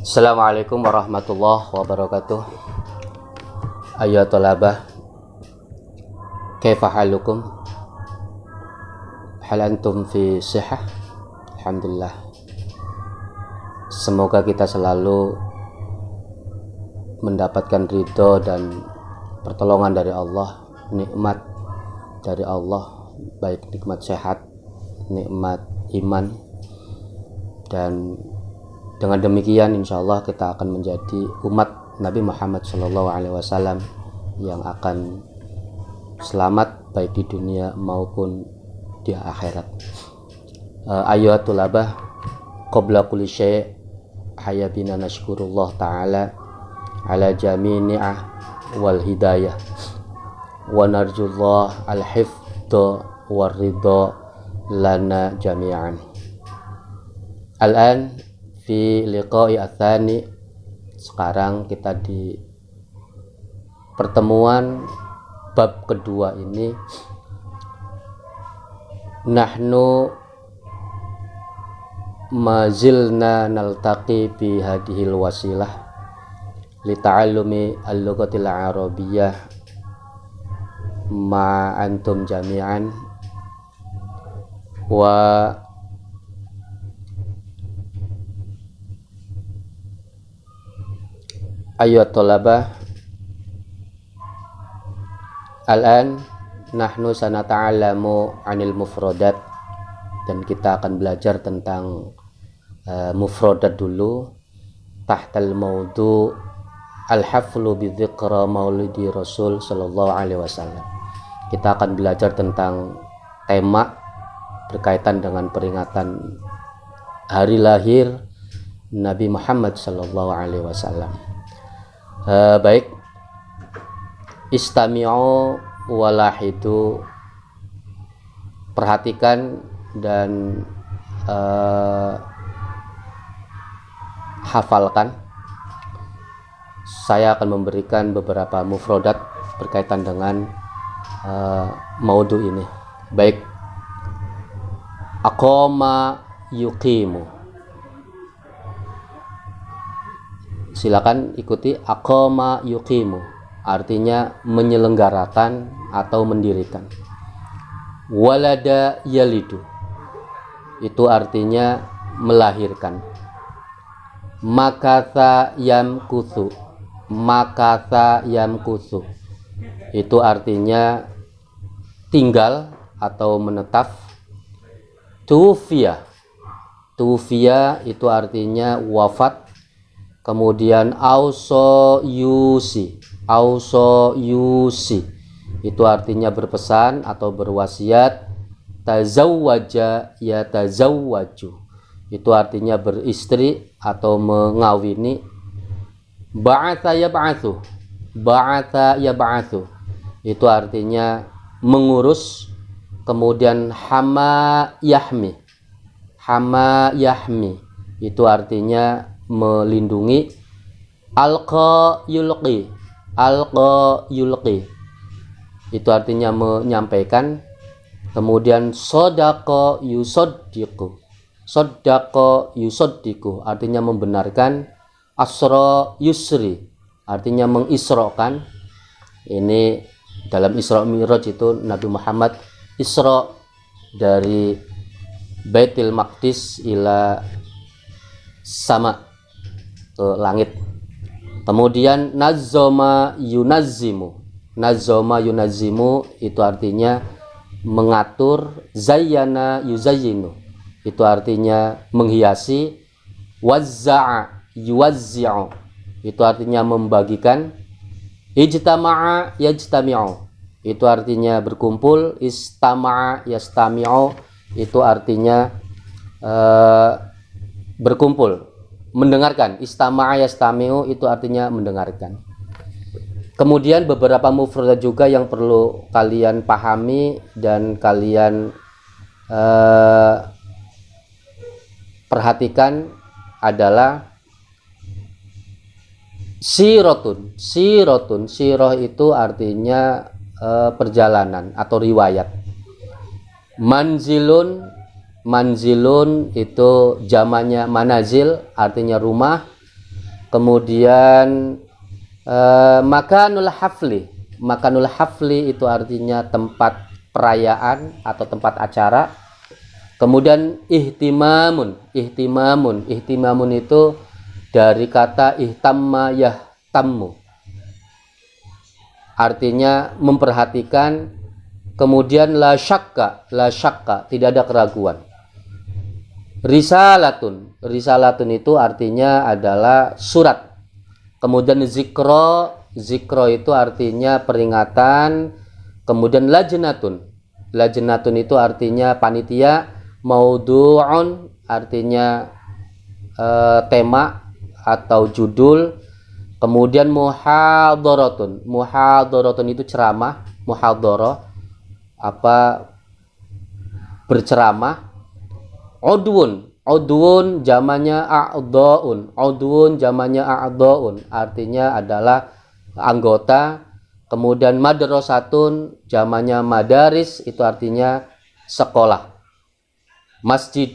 Assalamualaikum warahmatullahi wabarakatuh. Ayo tolabah, kaifa halukum? Hal antum fi sihah? Alhamdulillah. Semoga kita selalu mendapatkan ridho dan pertolongan dari Allah, nikmat dari Allah, baik nikmat sehat, nikmat iman, dan dengan demikian insya Allah kita akan menjadi umat Nabi Muhammad SAW yang akan selamat baik di dunia maupun di akhirat. Ayatul abah, qabla kulli syai' hayabina nashkurullah ta'ala ala jami'ah wal hidayah wa narjullah al-hifdha war ridha lana jami'an. Al-an fi liqa'i atsani, sekarang kita di pertemuan bab kedua ini. Nahnu mazilna naltaqi bi hadhil wasilah li ta'allumi al-lughatil arabiyyah ma antum jami'an wa ayyuhat thalabah, al-an nahnu sanata'allamu 'anil mufradat, dan kita akan belajar tentang mufradat dulu. Tahtal maudu al-haflu bi dzikra maulidi Rasul sallallahu alaihi wasallam. Kita akan belajar tentang tema berkaitan dengan peringatan hari lahir Nabi Muhammad sallallahu alaihi wasallam. Baik, istami'u walahidu, perhatikan dan hafalkan. Saya akan memberikan beberapa mufradat berkaitan dengan maudu ini. Baik, aqama yuqimu, silakan ikuti. Aqama yuqimu artinya menyelenggarakan atau mendirikan. Walada yalidu, itu artinya melahirkan. Makatha yamkuthu, makatha yamkuthu, itu artinya tinggal atau menetap. Tufiya, tufiya itu artinya wafat. Kemudian auso yusi, auso yusi itu artinya berpesan atau berwasiat. Tazawwaja ya tazawwaju, itu artinya beristri atau mengawini. Ba'atha yab'athu, ba'atha yab'athu, itu artinya mengurus. Kemudian hama yahmi, hama yahmi, itu artinya melindungi. Alqa yulqi, alqa yulqi, itu artinya menyampaikan. Kemudian sodako yusoddiku, sodako yusoddiku artinya membenarkan. Asra yusri artinya mengisrokan. Ini dalam Isra Mi'raj itu Nabi Muhammad isra dari Baitul Maqdis ila sama, ke langit. Kemudian nazzama yunazzimu, nazzama yunazzimu itu artinya mengatur. Zayyana yuzayyinu, itu artinya menghiasi. Wazza'a yuwazzi'u, itu artinya membagikan. Ijtama'a yajtami'u, itu artinya berkumpul. Istama'a yastami'u, itu artinya berkumpul, mendengarkan. Istama'a yastami'u itu artinya mendengarkan. Kemudian beberapa mufradat juga yang perlu kalian pahami dan kalian perhatikan adalah sirotun. Sirotun, siroh itu artinya perjalanan atau riwayat. Manzilun, manzilun itu jamannya manazil, artinya rumah. Kemudian makanul hafli. Makanul hafli itu artinya tempat perayaan atau tempat acara. Kemudian ihtimamun. Ihtimamun itu dari kata ihtamma yahtammu. Artinya memperhatikan. Kemudian la syakka, tidak ada keraguan. Risalatun itu artinya adalah surat. Kemudian zikro itu artinya peringatan. Kemudian lajnatun itu artinya panitia. Maudu'un artinya tema atau judul. Kemudian muhadharatun itu ceramah. Muhadharah berceramah. Udwun jamannya a'dhaun, artinya adalah anggota. Kemudian madrasatun jamannya madaris, itu artinya sekolah. Masajid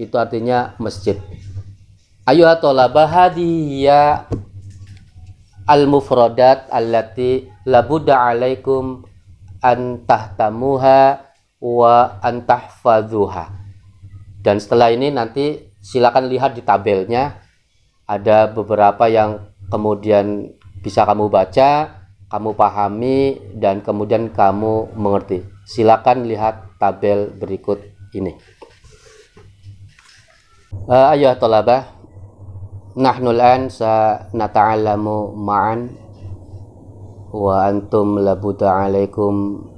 itu artinya masjid. Ayuha thalabah hadhiya al-mufradat allati labudda alaikum an tahtamuha wa an tahfadhuha. Dan setelah ini nanti silakan lihat di tabelnya, ada beberapa yang kemudian bisa kamu baca, kamu pahami, dan kemudian kamu mengerti. Silakan lihat tabel berikut ini. Ayuha thalabah, nahnu al-an sanata'allamu ma'an wa antum labudda alaikum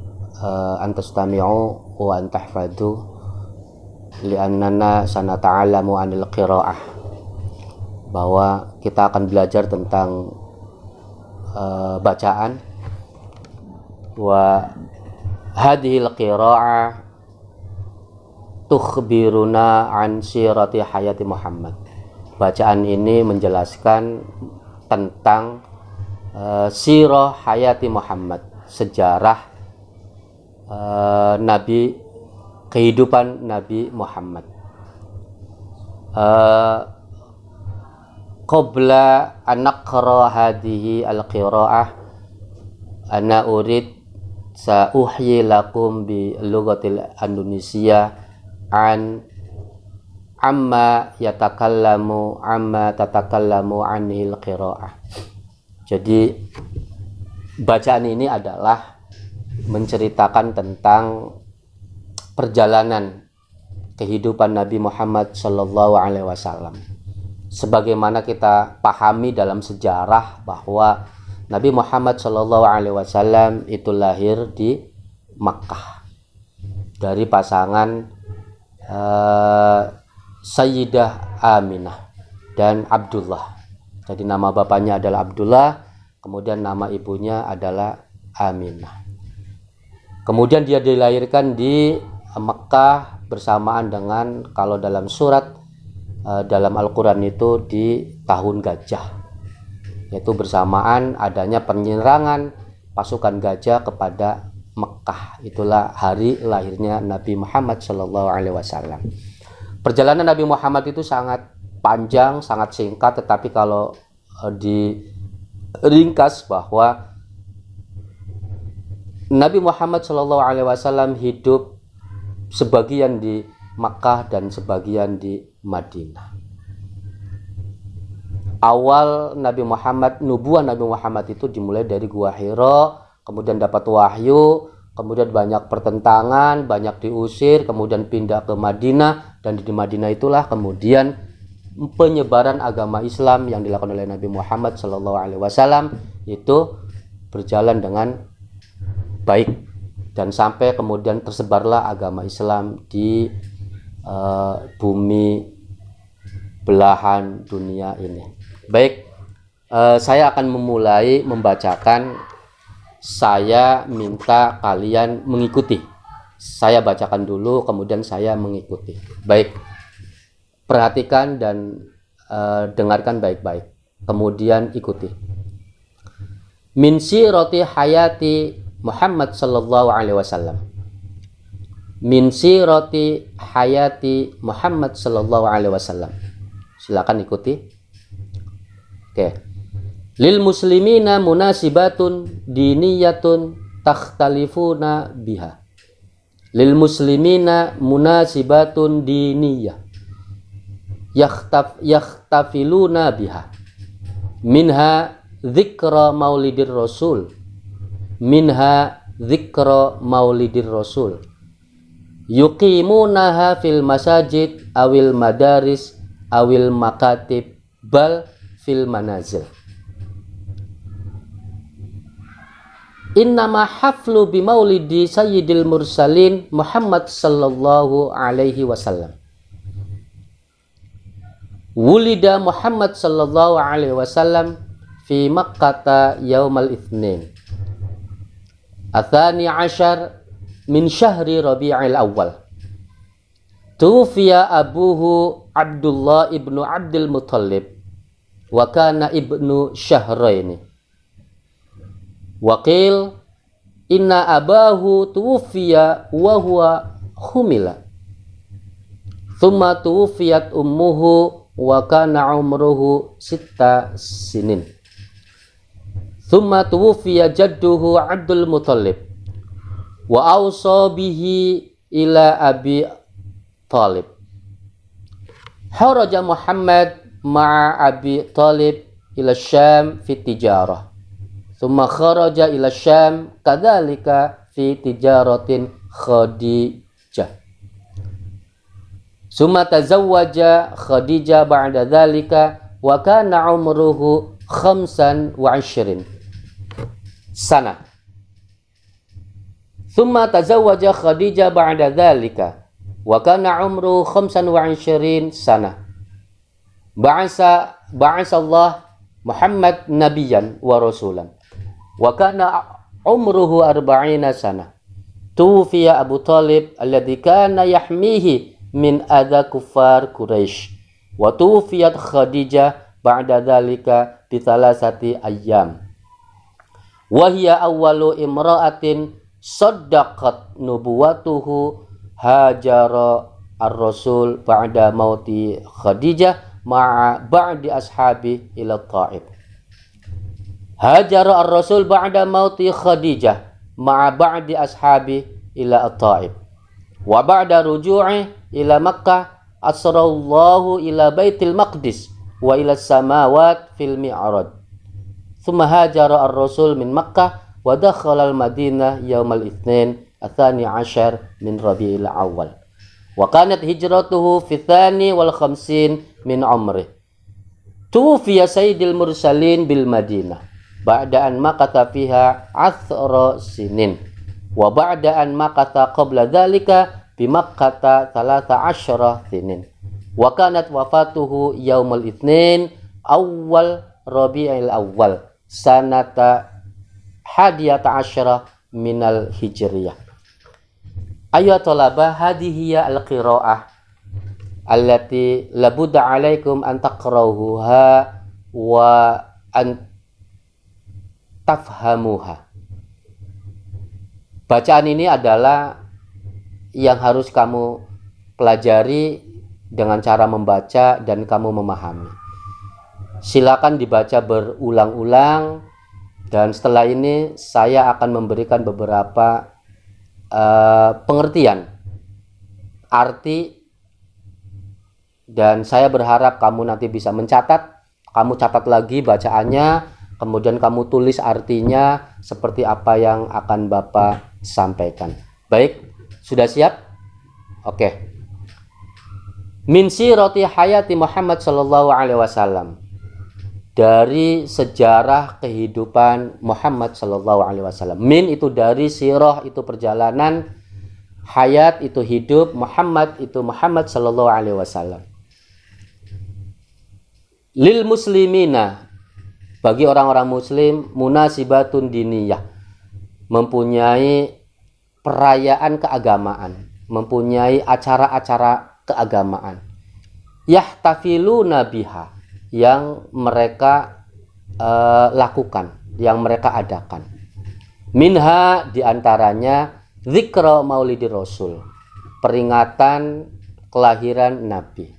an tastami'u wa an tahfadhu li'annana sanata'allamu anil qira'ah, bahwa kita akan belajar tentang bacaan. Wa hadhil qira'ah tukhbiruna an sirati hayati Muhammad. Bacaan ini menjelaskan tentang sirah hayati Muhammad, sejarah Nabi, kehidupan Nabi Muhammad. Qabla an naqra hadhihi al-qira'ah ana urid sa'uhyi lakum bi lughatil Indonesia amma tatakallamu anil qira'ah. Jadi bacaan ini adalah menceritakan tentang perjalanan kehidupan Nabi Muhammad Shallallahu Alaihi Wasallam. Sebagaimana kita pahami dalam sejarah bahwa Nabi Muhammad Shallallahu Alaihi Wasallam itu lahir di Makkah dari pasangan Sayyidah Aminah dan Abdullah. Jadi nama bapaknya adalah Abdullah, kemudian nama ibunya adalah Aminah. Kemudian dia dilahirkan di Mekah bersamaan dengan, kalau dalam surat dalam Al-Quran itu, di tahun gajah, yaitu bersamaan adanya penyerangan pasukan gajah kepada Mekah. Itulah hari lahirnya Nabi Muhammad SAW. Perjalanan Nabi Muhammad itu sangat panjang, sangat singkat, tetapi kalau diringkas bahwa Nabi Muhammad SAW hidup sebagian di Makkah dan sebagian di Madinah. Awal Nabi Muhammad, nubuah Nabi Muhammad itu dimulai dari Gua Hira, kemudian dapat wahyu, kemudian banyak pertentangan, banyak diusir, kemudian pindah ke Madinah, dan di Madinah itulah kemudian penyebaran agama Islam yang dilakukan oleh Nabi Muhammad SAW itu berjalan dengan baik, dan sampai kemudian tersebarlah agama Islam di bumi belahan dunia ini. Baik, saya akan memulai membacakan. Saya minta kalian mengikuti. Saya bacakan dulu, kemudian saya mengikuti. Baik, perhatikan dan dengarkan baik-baik, kemudian ikuti. Min sirati hayati Muhammad sallallahu alaihi wasallam. Min sirati hayati Muhammad sallallahu alaihi wasallam. Silakan ikuti. Oke. Lil muslimina munasibatun diniyatun takhtalifuna biha. Lil muslimina munasibatun diniyah yakhtafiluna biha. Minha dzikra maulidir rasul. Minha dzikra maulidir rasul. Yuqimunaha fil masajid awil madaris awil makatib bal fil manazil. Innama haflu bimaulidi sayyidil mursalin Muhammad sallallahu alaihi wasallam. Wulida Muhammad sallallahu alaihi wasallam fi Makkah yaumal itsnin. Atsani asyar min syahri Rabi'il awal. Tufiya abuhu Abdullah ibnu Abdul Muttalib wa kana ibnu syahraini. Waqil inna abahu tuwfiya wa huwa humila. Thumma tuwfiyat ummuhu wa kana umruhu 6 sinin. Thumma tuwfiya jadduhu Abdul Muttalib wa awsa bihi ila Abi Talib. Haraja Muhammad ma'a Abi Talib ila Syam fi tijarah. Thumma kharaja ila Syam kadzalika fi tijaratin Khadijah. Summa tazawwaja Khadijah ba'da dzalika wa kana umruhu 25 sana. Thumma tazawwaja Khadijah ba'da dzalika wa kana umruhu 25 sana. Ba'asa Allah Muhammad nabiyan wa rasulan. Wa kana umruhu 40 sana. Tufiya Abu Talib alladhi kana yahmihi min adha kuffar Quraisy. Wa tufiyat Khadijah ba'da dhalika bi thalathati ayyam. Wa hiya awwalu imra'atin saddaqat nubuwatuhu hajara ar-rasul ba'da mauti Khadijah ma'a ba'di ashabi ila Ta'ib. Hajara ar-rasul ba'da mauti Khadijah ma'a ba'di ashabi ila Ta'ib. Wa ba'da ruju'i ila Makkah asrallahu ila Baitul Maqdis wa ila samawat fil mi'raj. Thumma hajara ar-rasul min Makkah wa dakhala al-Madinah yaumal itsnin atsani asyar min Rabi'il awal. Wa kanat hijratuhu fi tsani wal khamsin min umri. Tufiya sayyidil mursalin bil Madinah ba'da an makatha fiha 10 sinin wa ba'da an makatha qabla dhalika bi Makkah 13 sinin wa kanat wafatuhu yaumul itsnin awal Rabi'il awal sanata 11 minal hijriyah. Ayo talabah, hadhihi al-qira'ah allati labudda alaikum an taqra'uha wa an tafhamuha. Bacaan ini adalah yang harus kamu pelajari dengan cara membaca dan kamu memahami. Silakan dibaca berulang-ulang dan setelah ini saya akan memberikan beberapa pengertian arti dan saya berharap kamu nanti bisa mencatat. Kamu catat lagi bacaannya, kemudian kamu tulis artinya seperti apa yang akan Bapak sampaikan. Baik, sudah siap? Oke. Min sirati hayati Muhammad sallallahu alaihi wasallam. Dari sejarah kehidupan Muhammad sallallahu alaihi wasallam. Min itu dari, sirah itu perjalanan, hayat itu hidup, Muhammad itu Muhammad sallallahu alaihi wasallam. Lil muslimina, bagi orang-orang muslim, munasibatun diniyah, mempunyai perayaan keagamaan, mempunyai acara-acara keagamaan. Yahtafiluna biha, yang mereka lakukan, yang mereka adakan. Minha, diantaranya dzikra maulidir rasul, peringatan kelahiran Nabi.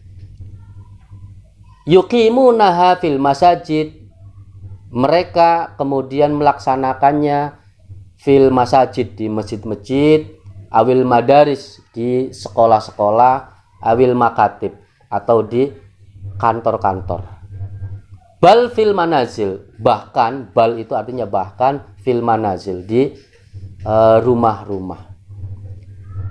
Yuqimunaha fil masajid Mereka kemudian melaksanakannya fil masajid, di masjid-masjid, awil madaris, di sekolah-sekolah, awil makatib, atau di kantor-kantor. Bal fil manazil, bahkan, bal itu artinya bahkan, fil manazil, di rumah-rumah.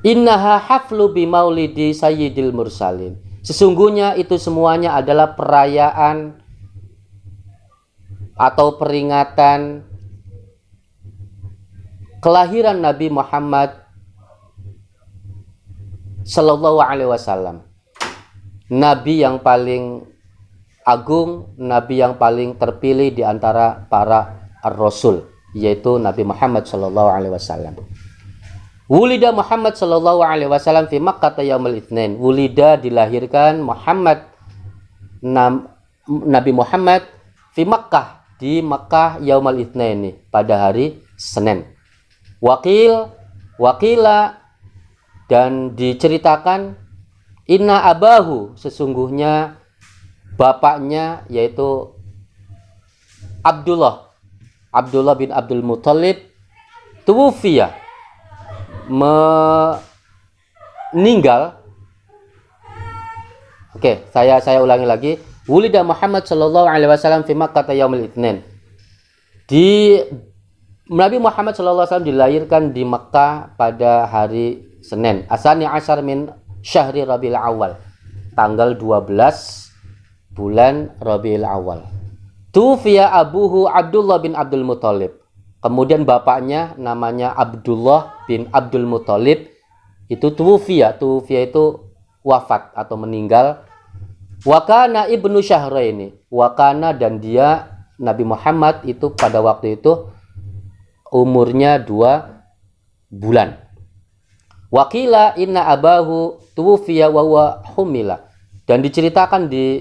Innaha haflu bimaulidi sayyidil mursalin. Sesungguhnya itu semuanya adalah perayaan atau peringatan kelahiran Nabi Muhammad Sallallahu Alaihi Wasallam, Nabi yang paling agung, Nabi yang paling terpilih di antara para Rasul, yaitu Nabi Muhammad Sallallahu Alaihi Wasallam. Wulida Muhammad Sallallahu Alaihi Wasallam fi Makkah yaumil Itsnain. Wulida, dilahirkan Muhammad, Nabi Muhammad fi Makkah, di Makkah yaumil Itsnain, pada hari Senin. Wakila, dan diceritakan, inna abahu, sesungguhnya bapaknya, yaitu Abdullah bin Abdul Muthalib, tuwfiya, meninggal. Oke, saya ulangi lagi. Wulida Muhammad sallallahu alaihi wasallam fi Makkah yaumil Itsnain. Nabi Muhammad sallallahu alaihi wasallam dilahirkan di Makkah pada hari Senin. Asani asyar min syahri Rabiul Awal. Tanggal 12 bulan Rabiul Awal. Tufiya abuhu Abdullah bin Abdul Muthalib. Kemudian bapaknya namanya Abdullah bin Abdul Muthalib, itu tufiya itu wafat atau meninggal. Wakana ibnu Syahraini, wakana, dan dia Nabi Muhammad itu pada waktu itu umurnya 2 bulan. Wakila inna abahu tufiya wa huwa humila, dan diceritakan di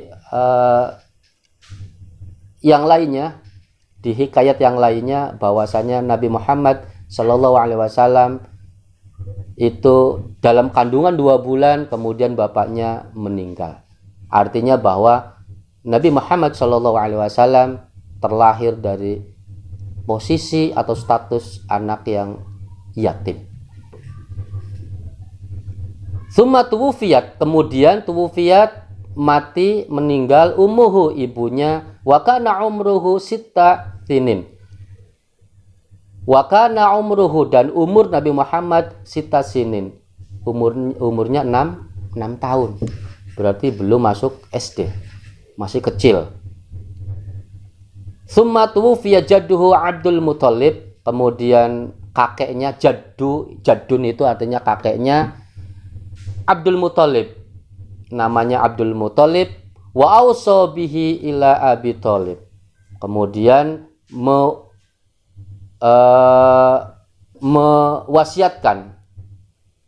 yang lainnya, di hikayat yang lainnya, bahwasanya Nabi Muhammad Sallallahu Alaihi Wasallam itu dalam kandungan 2 bulan, kemudian bapaknya meninggal. Artinya bahwa Nabi Muhammad Sallallahu Alaihi Wasallam terlahir dari posisi atau status anak yang yatim. Summa tuwufiyat, kemudian tuwufiyat, mati, meninggal, ummuhu, ibunya, wa kana umruhu sitta sinin. Wa kana umruhu, dan umur Nabi Muhammad sitta sinin. Umurnya 6 tahun. Berarti belum masuk SD. Masih kecil. Summa tuwfiya jadduhu Abdul Muthalib, kemudian kakeknya Jaddun itu artinya kakeknya Abdul Muthalib. Namanya Abdul Muthalib, wa ausa bihi ila Abi Thalib. Kemudian mewasiatkan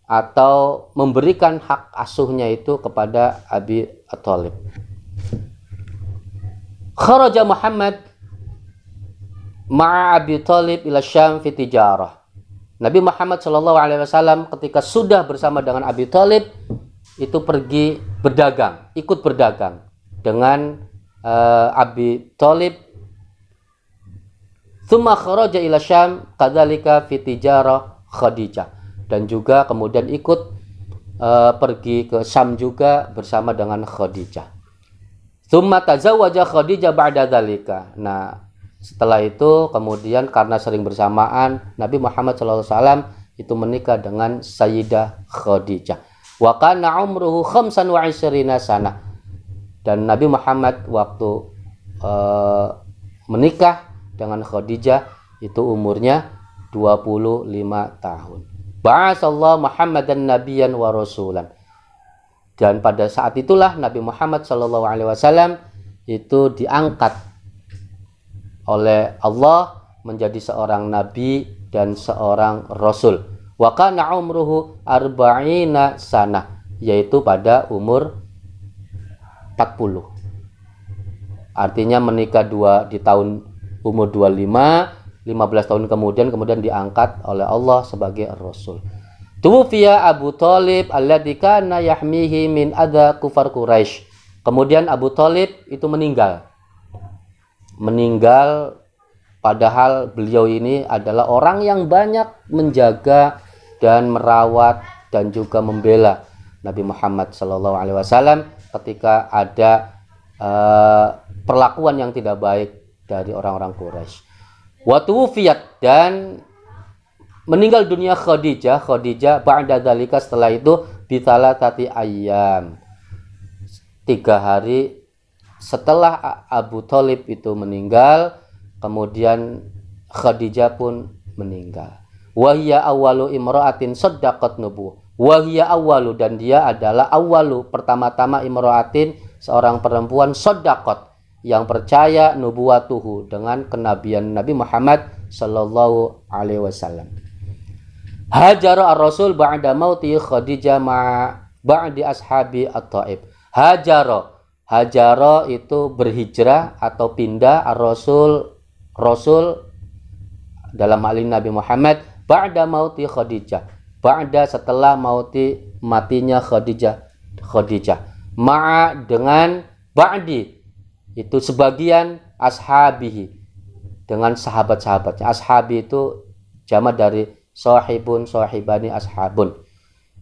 atau memberikan hak asuhnya itu kepada Abi Thalib. Kharaja Muhammad ma'a Abi Thalib ila Syam fi tijarah. Nabi Muhammad sallallahu alaihi wasallam ketika sudah bersama dengan Abi Thalib itu pergi berdagang, ikut berdagang dengan Abi Thalib. Tsumma kharaja ila Syam kadzalika fi tijarah Khadijah, dan juga kemudian ikut pergi ke Syam juga bersama dengan Khadijah. Tsumma tazawwaja Khadijah ba'da dzalika. Nah, setelah itu kemudian karena sering bersamaan, Nabi Muhammad SAW itu menikah dengan Sayyidah Khadijah. Wa kana umruhu 25 sana. Dan Nabi Muhammad waktu menikah dengan Khadijah itu umurnya 25 tahun. Ba'asallahu Muhammadan nabiyyan wa rasulan. Dan pada saat itulah Nabi Muhammad SAW itu diangkat oleh Allah menjadi seorang nabi dan seorang rasul. Wa kana umruhu 40 sanah, yaitu pada umur 40. Artinya menikah di tahun umur 25, 15 tahun kemudian diangkat oleh Allah sebagai rasul. Tuwfiya Abu Thalib alladzi kana yahmihi min adza kufar Quraisy. Kemudian Abu Thalib itu meninggal padahal beliau ini adalah orang yang banyak menjaga dan merawat dan juga membela Nabi Muhammad SAW ketika ada perlakuan yang tidak baik dari orang-orang Quraisy. Wa tuwfiyat, dan meninggal dunia Khadijah ba'da dzalika, setelah itu bitalatati ayyam, 3 hari setelah Abu Thalib itu meninggal, kemudian Khadijah pun meninggal. Wahia awwalu imra'atin saddaqat nubuwwah. Wahia awwalu, dan dia adalah awwalu, pertama-tama, imra'atin, seorang perempuan, saddaqat, yang percaya nubuwatuhu, dengan kenabian Nabi Muhammad sallallahu alaihi wasallam. Hajara ar-rasul ba'da mauti Khadijah ba'di ashabi at-Taif. Hajara itu berhijrah atau pindah, ar-rasul, rasul dalam hal ini Nabi Muhammad, ba'da mauti Khadijah, ba'da, setelah matinya Khadijah, ma'a, dengan ba'di itu sebagian, ashabihi, dengan sahabat-sahabatnya. Ashabi itu jamak dari sahibun, sahibani, ashabun.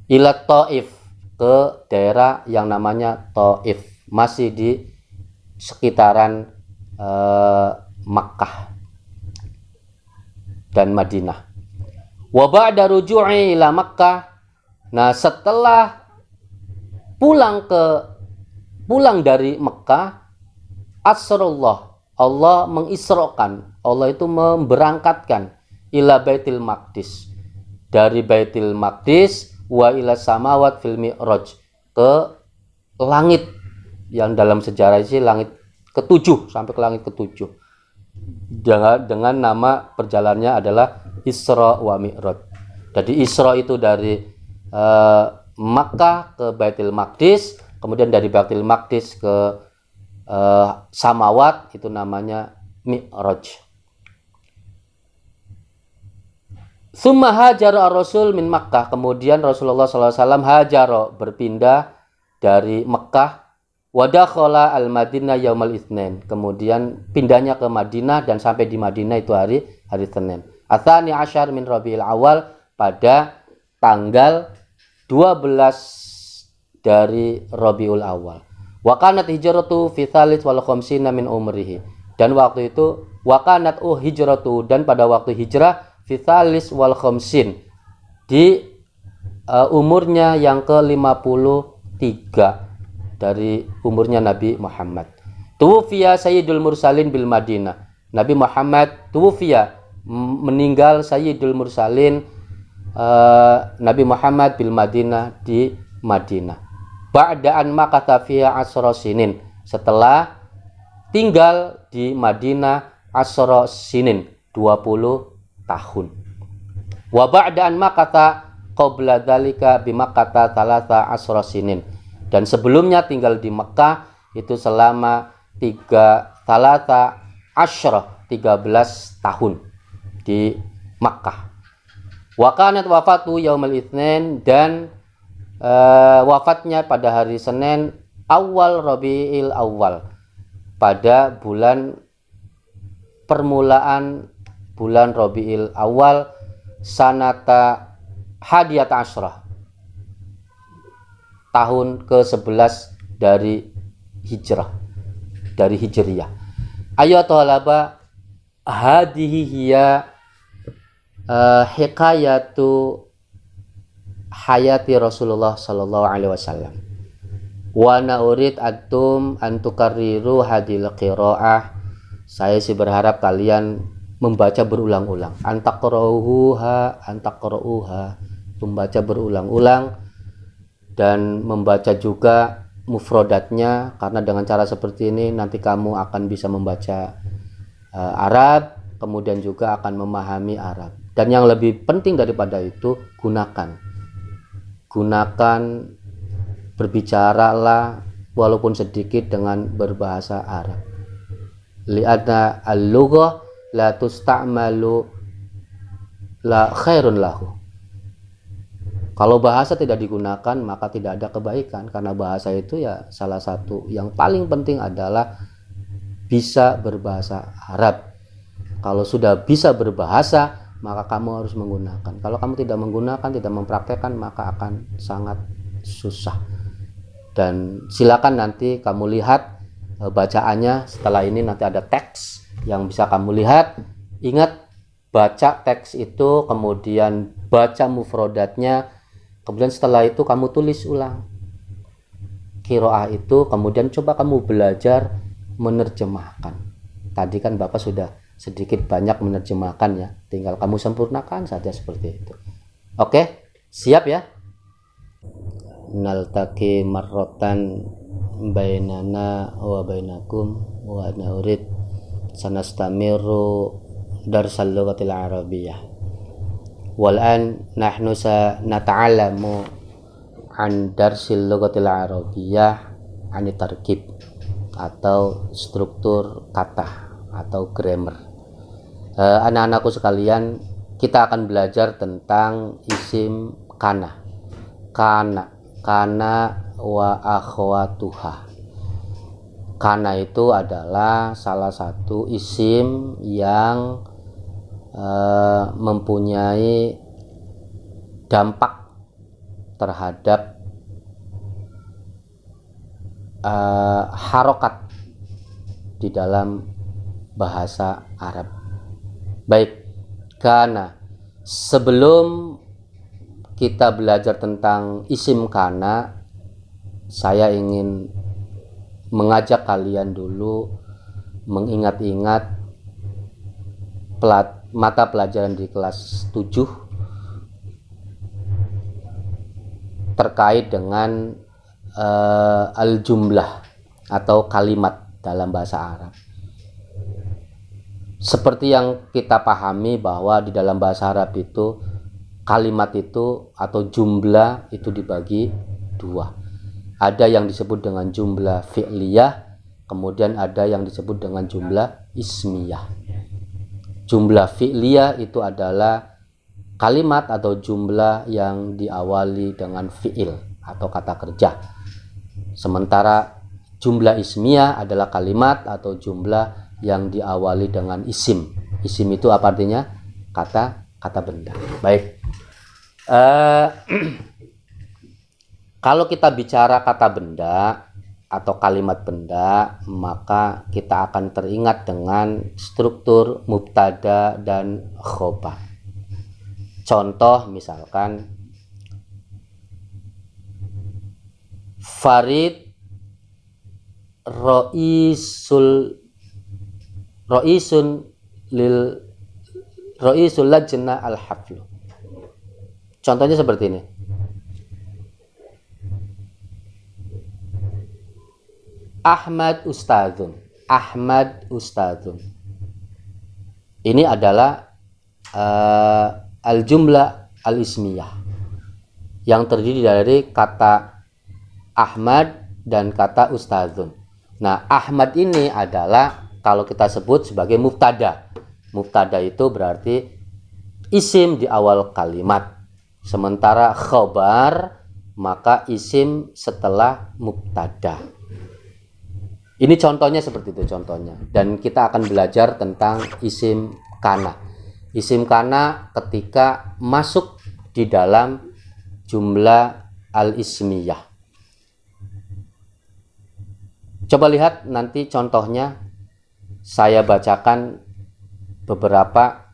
Ila Taif, ke daerah yang namanya Taif, masih di sekitaran Makkah dan Madinah. Wa ba'da ruju'i ila Makkah, nah setelah pulang dari Mekah, asrullah, Allah mengisrokan, Allah itu memberangkatkan, ila Baitul Maqdis, dari Baitul Maqdis, wa ila samawat fil mi'raj, ke langit yang dalam sejarah ini langit ke-7, sampai ke langit ke-7, dengan nama perjalanannya adalah Isra wa Mi'raj. Jadi Isra itu dari Makkah ke Baitul Maqdis, kemudian dari Baitul Maqdis ke samawat, itu namanya Mi'raj. Summa hajara ar-rasul min Makkah, kemudian Rasulullah SAW hajara, berpindah dari Mekah, wadakhala al-Madinah yaumal Itsnain, kemudian pindahnya ke Madinah dan sampai di Madinah itu hari Senin. Atsani asyar min Rabiul Awal, pada tanggal 12 dari Rabiul Awal. Wa kanat hijratu fi tsalits wal khamsina min umrihi, dan waktu itu wa kanat hijratu, dan pada waktu hijrah, fi tsalits wal khamsin, di umurnya yang ke-53 dari umurnya Nabi Muhammad. Tuwfiya Sayyidul Mursalin bil Madinah, Nabi Muhammad tuwfiya, meninggal, Sayyidul Mursalin, Nabi Muhammad bil Madinah, di Madinah. Ba'da'an makatha fiha asra sinin, setelah tinggal di Madinah asra sinin, 20 tahun. Wa ba'da'an makatha qabla dzalika bi Makkah talata asra sinin, dan sebelumnya tinggal di Mekah itu selama 13 tahun di Makkah. Wa kanat wafatu yaumul Itsnain, dan wafatnya pada hari Senin awal Rabiul Awal, pada permulaan bulan Rabiul Awal, sanata hadiyat asyrah, tahun ke-11 dari Hijriyah. Ayo talaba, hadihi hiya hikayatu hayati Rasulullah sallallahu alaihi wasallam. Wa ana urid antum antukarriru hadil qiraah. Saya sih berharap kalian membaca berulang-ulang. Antaqra'uha, membaca berulang-ulang, dan membaca juga mufradatnya, karena dengan cara seperti ini nanti kamu akan bisa membaca Arab, kemudian juga akan memahami Arab. Dan yang lebih penting daripada itu, gunakan berbicaralah walaupun sedikit dengan berbahasa Arab. Li'anna al-lughah la tusta'malu la khairun lahu. Kalau bahasa tidak digunakan maka tidak ada kebaikan, karena bahasa itu ya salah satu yang paling penting adalah bisa berbahasa Arab. Kalau sudah bisa berbahasa, maka kamu harus menggunakan. Kalau kamu tidak menggunakan, tidak mempraktekkan, maka akan sangat susah. Dan silakan nanti kamu lihat bacaannya. Setelah ini nanti ada teks yang bisa kamu lihat. Ingat, baca teks itu, kemudian baca mufrodatnya, kemudian setelah itu kamu tulis ulang qiraah itu, kemudian coba kamu belajar menerjemahkan. Tadi kan Bapak sudah sedikit banyak menerjemahkan ya, tinggal kamu sempurnakan saja seperti itu. Oke, siap ya? Naltaqi marratan bainana wa bainakum wa ana urid sanastamiru darsal lughatil arabiyyah. Wal an nahnu sanata'allamu an darsil lughatil arabiyyah an tarkib atau struktur kata atau grammar. Anak-anakku sekalian, kita akan belajar tentang isim kana. Kana wa akhwatuha. Kana itu adalah salah satu isim yang mempunyai dampak terhadap harokat di dalam bahasa Arab. Baik, kana. Sebelum kita belajar tentang isim kana, saya ingin mengajak kalian dulu mengingat-ingat mata pelajaran di kelas 7 terkait dengan al-jumlah atau kalimat dalam bahasa Arab. Seperti yang kita pahami bahwa di dalam bahasa Arab itu kalimat itu atau jumlah itu dibagi dua. Ada yang disebut dengan jumlah fi'liyah, kemudian ada yang disebut dengan jumlah ismiyah. Jumlah fi'liyah itu adalah kalimat atau jumlah yang diawali dengan fi'il atau kata kerja. Sementara jumlah ismiyah adalah kalimat atau jumlah yang diawali dengan isim. Isim itu apa artinya? Kata benda. Baik. Kalau kita bicara kata benda atau kalimat benda, maka kita akan teringat dengan struktur mubtada dan khobar. Contoh misalkan Farid Ro'isul lajna al-haflu. Contohnya seperti ini. Ahmad ustadzun. Ini adalah al-jumlah al-ismiyah yang terdiri dari kata Ahmad dan kata ustadzun. Nah, Ahmad ini adalah kalau kita sebut sebagai mubtada. Mubtada itu berarti isim di awal kalimat. Sementara khobar maka isim setelah mubtada. Ini contohnya seperti itu contohnya. Dan kita akan belajar tentang isim kana. Isim kana ketika masuk di dalam jumlah al-ismiyah. Coba lihat nanti contohnya. Saya bacakan beberapa.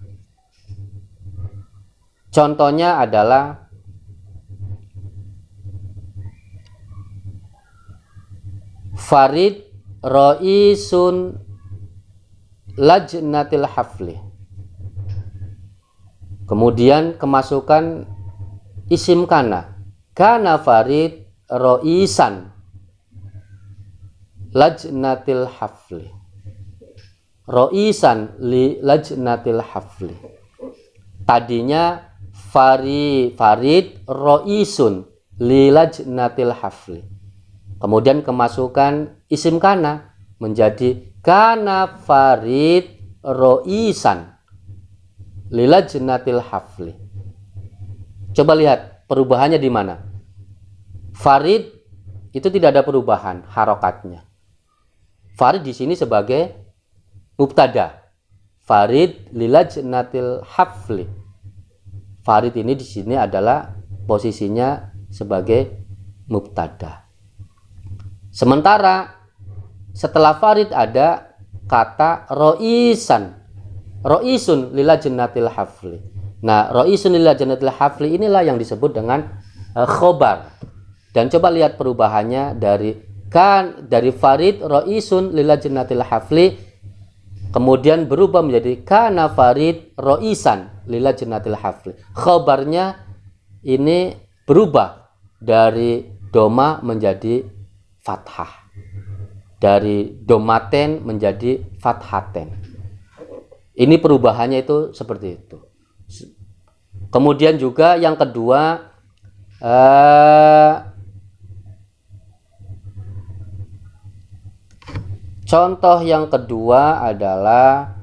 Contohnya adalah Farid Ro'isun lajnatil hafli. Kemudian kemasukan isim kana. Kana Farid Ro'isan lajnatil hafli. Ro'isan li lajnatil hafli. Tadinya Farid Ro'isun li lajnatil hafli. Kemudian kemasukan isim kana menjadi kana Farid Ro'isan li lajnatil hafli. Coba lihat perubahannya di mana. Farid itu tidak ada perubahan harokatnya. Farid di sini sebagai mubtada. farid lilajnatil hafli. Farid ini di sini adalah posisinya sebagai mubtada. Sementara setelah farid ada kata roisan, roisun lilajnatil hafli. Nah, roisun lilajnatil hafli inilah yang disebut dengan khobar. Dan coba lihat perubahannya dari farid roisun lilajnatil hafli, kemudian berubah menjadi kana farid roisan lilajnatil hafli. Khobarnya ini berubah dari doma menjadi fathah, dari domaten menjadi fathaten. Ini perubahannya itu seperti itu. Kemudian juga yang kedua, contoh yang kedua adalah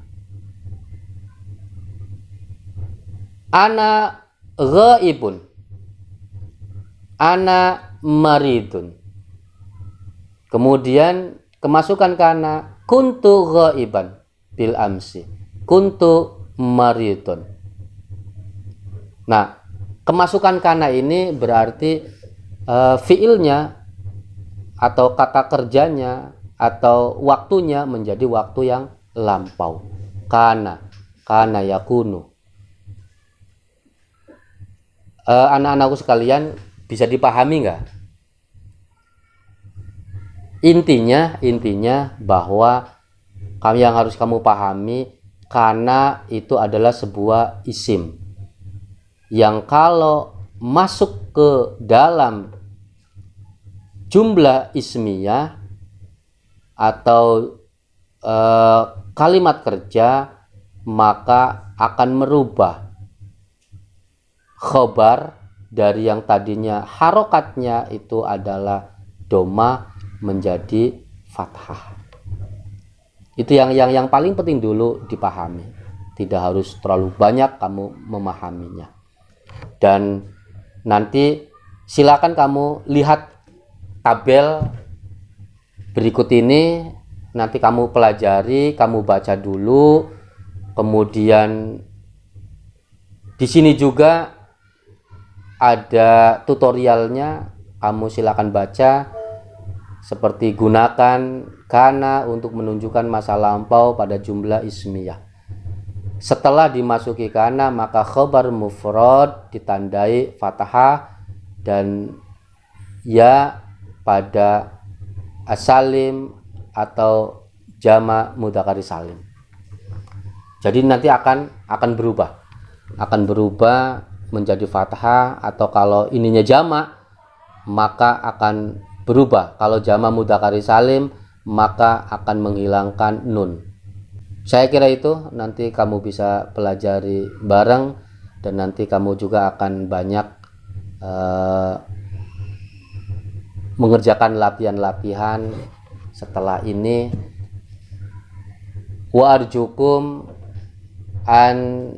ana ghaibun, ana maridun. Kemudian kemasukan kana kuntu ghaiban bil amsi, kuntu maridun. Nah, kemasukan kana ini berarti fiilnya atau kata kerjanya atau waktunya menjadi waktu yang lampau. Kana yakunu. Anak-anakku sekalian, bisa dipahami nggak? Intinya bahwa yang harus kamu pahami, kana itu adalah sebuah isim yang kalau masuk ke dalam jumlah ismiyah atau kalimat kerja, maka akan merubah khobar dari yang tadinya harokatnya itu adalah doma menjadi fathah. Itu yang paling penting dulu dipahami. Tidak harus terlalu banyak kamu memahaminya. Dan nanti silakan kamu lihat tabel berikut ini, nanti kamu pelajari, kamu baca dulu. Kemudian di sini juga ada tutorialnya, kamu silakan baca, seperti gunakan kana untuk menunjukkan masa lampau pada jumlah ismiyah. Setelah dimasuki kana, maka khobar mufrad ditandai fathah dan ya pada asalim atau jama mudzakkar salim. Jadi nanti akan berubah menjadi fathah, atau kalau ininya jama maka akan berubah. Kalau jama mudzakkar salim maka akan menghilangkan nun. Saya kira itu nanti kamu bisa pelajari bareng, dan nanti kamu juga akan banyak mengerjakan latihan-latihan setelah ini. Wa arjukum an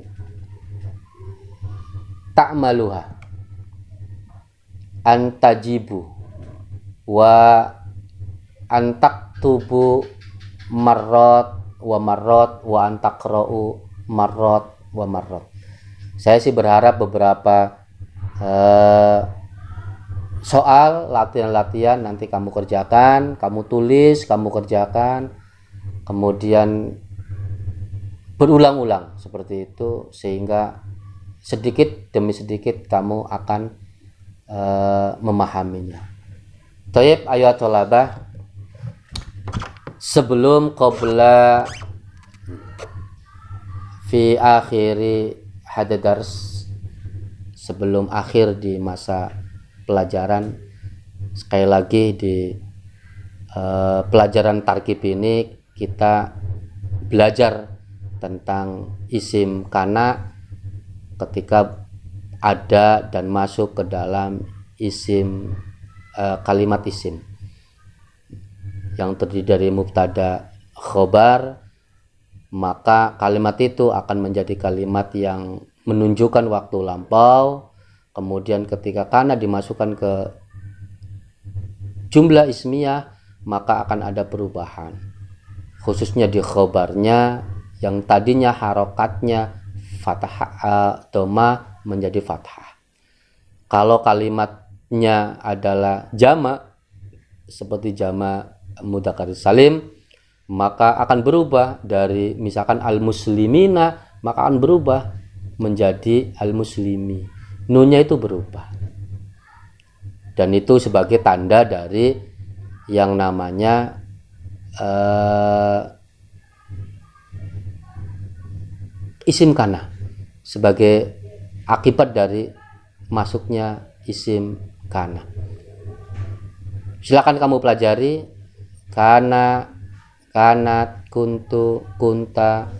ta'maluha, an tajibu wa an taktubu marrat wa an taqra'u marrat wa marrat. Saya sih berharap beberapa soal latihan-latihan nanti kamu kerjakan, kamu tulis, kamu kerjakan, kemudian berulang-ulang seperti itu, sehingga sedikit demi sedikit kamu akan memahaminya. Thayyib, ayo tolabah, sebelum qabla fi akhiri hadadars, sebelum akhir di masa pelajaran, sekali lagi di pelajaran tarkib ini kita belajar tentang isim kana ketika ada dan masuk ke dalam isim, kalimat isim yang terdiri dari mubtada khobar, maka kalimat itu akan menjadi kalimat yang menunjukkan waktu lampau. Kemudian ketika kana dimasukkan ke jumlah ismiyah, maka akan ada perubahan, khususnya di khobarnya yang tadinya harokatnya fathah dhamma menjadi fathah. Kalau kalimatnya adalah jama seperti jama mudzakkar salim, maka akan berubah dari misalkan al-muslimina, maka akan berubah menjadi al-muslimi. Nunnya itu berubah. Dan itu sebagai tanda dari yang namanya isim kana, sebagai akibat dari masuknya isim kana. Silakan kamu pelajari kana, kanat, kuntu, kunta,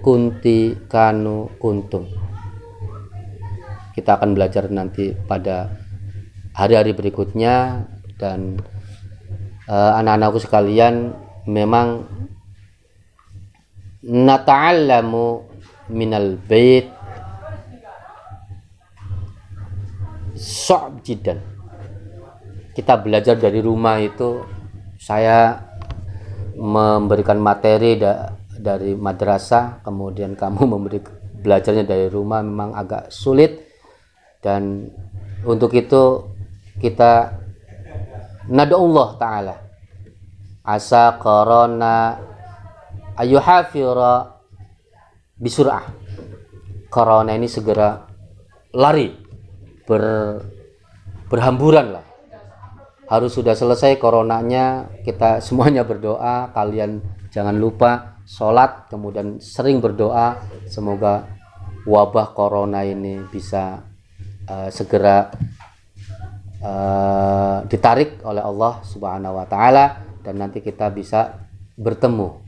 kunti, kanu, kuntum. Kita akan belajar nanti pada hari-hari berikutnya. Dan anak-anakku sekalian, memang nata'allamu minal bait so'b jiddan. Kita belajar dari rumah itu, saya memberikan materi dari madrasah, kemudian kamu belajarnya dari rumah, memang agak sulit. Dan untuk itu kita nad'ullah ta'ala asa korona ayuhafira bisur'ah, corona ini segera lari, berhamburan lah, harus sudah selesai coronanya. Kita semuanya berdoa, kalian jangan lupa sholat, kemudian sering berdoa semoga wabah corona ini bisa segera ditarik oleh Allah Subhanahu wa Ta'ala, dan nanti kita bisa bertemu,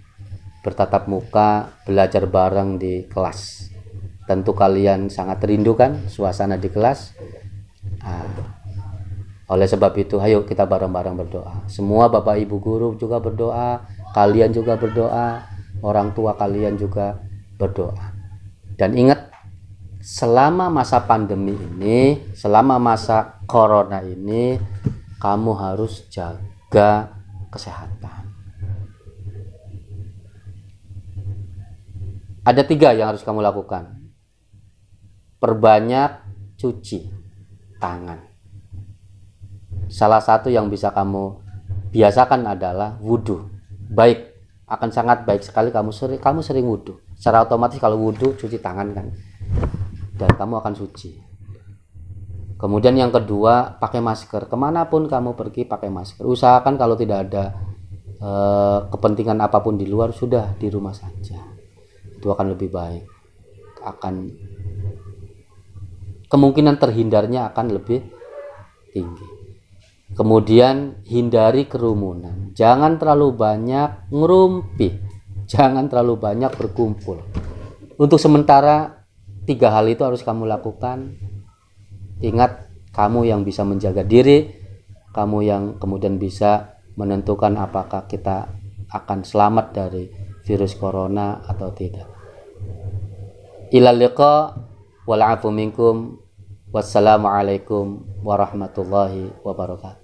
bertatap muka, belajar bareng di kelas. Tentu kalian sangat rindukan suasana di kelas. Oleh sebab itu, ayo kita bareng-bareng berdoa. Semua Bapak Ibu guru juga berdoa, kalian juga berdoa, orang tua kalian juga berdoa. Dan ingat, selama masa pandemi ini, selama masa corona ini, kamu harus jaga kesehatan. Ada 3 yang harus kamu lakukan. Perbanyak cuci tangan. Salah satu yang bisa kamu biasakan adalah wudhu. Baik, akan sangat baik sekali kamu sering wudhu. Secara otomatis kalau wudhu cuci tangan kan, dan kamu akan suci. Kemudian yang kedua, pakai masker. Kemanapun kamu pergi pakai masker. Usahakan kalau tidak ada kepentingan apapun di luar, sudah di rumah saja. Itu akan lebih baik. Kemungkinan terhindarnya akan lebih tinggi. Kemudian hindari kerumunan. Jangan terlalu banyak ngerumpi. Jangan terlalu banyak berkumpul. Untuk sementara 3 hal itu harus kamu lakukan. Ingat, kamu yang bisa menjaga diri, kamu yang kemudian bisa menentukan apakah kita akan selamat dari virus corona atau tidak. Ilal liqa wal afu minkum. Wassalamualaikum warahmatullahi wabarakatuh.